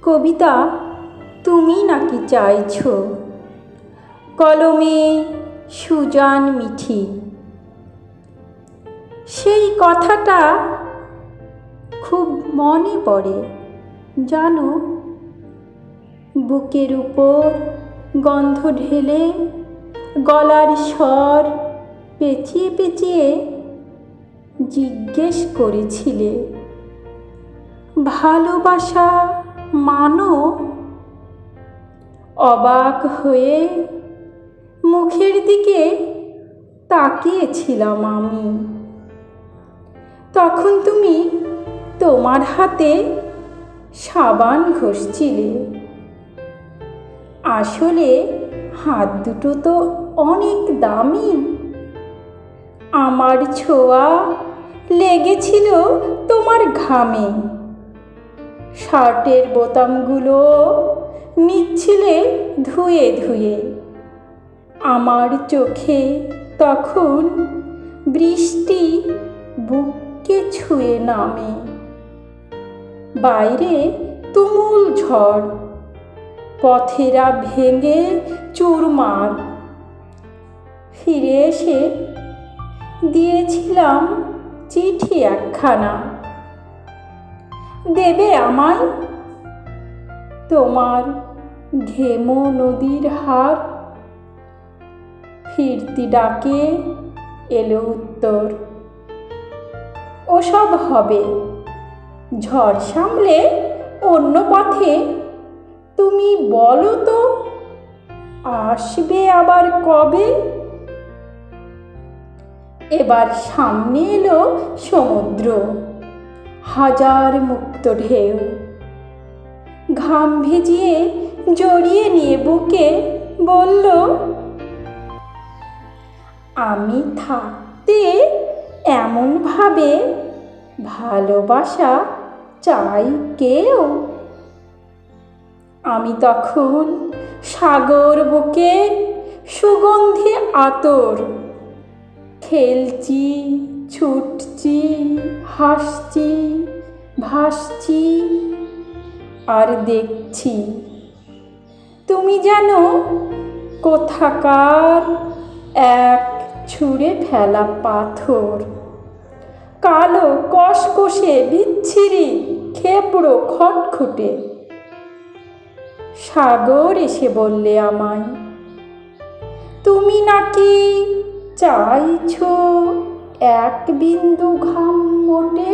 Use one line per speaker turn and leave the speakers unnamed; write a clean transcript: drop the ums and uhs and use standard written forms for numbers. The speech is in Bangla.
কবিতা তুমি নাকি চাইছ, কলমে সুজান মিঠি। সেই কথাটা খুব মনে পড়ে জানো। বুকের উপর গন্ধ ঢেলে গলার স্বর পেঁচিয়ে পেঁচিয়ে জিজ্ঞেস করেছিলে, ভালোবাসা মানো? অবাক হয়ে মুখের দিকে তাকিয়েছিলাম আমি। তখন তুমি তোমার হাতে সাবান ঘষছিলে। আসলে হাত দুটো তো অনেক দামি। আমার ছোঁয়া লেগেছিল তোমার ঘামে। শার্টের বোতামগুলো নিচ্ছিলে ধুয়ে ধুয়ে। আমার চোখে তখন বৃষ্টি বুককে ছুঁয়ে নামে। বাইরে তুমুল ঝড়, পথেরা ভেঙে চুরমার। ফিরে এসে দিয়েছিলাম চিঠি একখানা, দেবে আমায়? তোমার ঘেমো নদীর হার। ফিরতি ডাকে এলো উত্তর, ওসব হবে, ঝড় সামলে অন্য পথে। তুমি বলো তো, আসবে আবার কবে? এবার সামনে এলো সমুদ্র, হাজার মুক্ত ঢেউ। ঘাম ভিজিয়ে জড়িয়ে নিয়ে বুকে বলল, আমি থাকতে এমনভাবে ভালোবাসা চাই কেউ? আমি তখন সাগর বুকে সুগন্ধি আতর। খেলছি, ছুটছি, হাসছি, ভাসছি, আর দেখছি তুমি যেন কোথাকার এক ছুঁড়ে ফেলা পাথর। কালো কষকষে বিচ্ছিরি খেপড়ো খটখটে। সাগর এসে বললে আমায়, তুমি নাকি চাইছ এক বিন্দু ঘাম মোটে।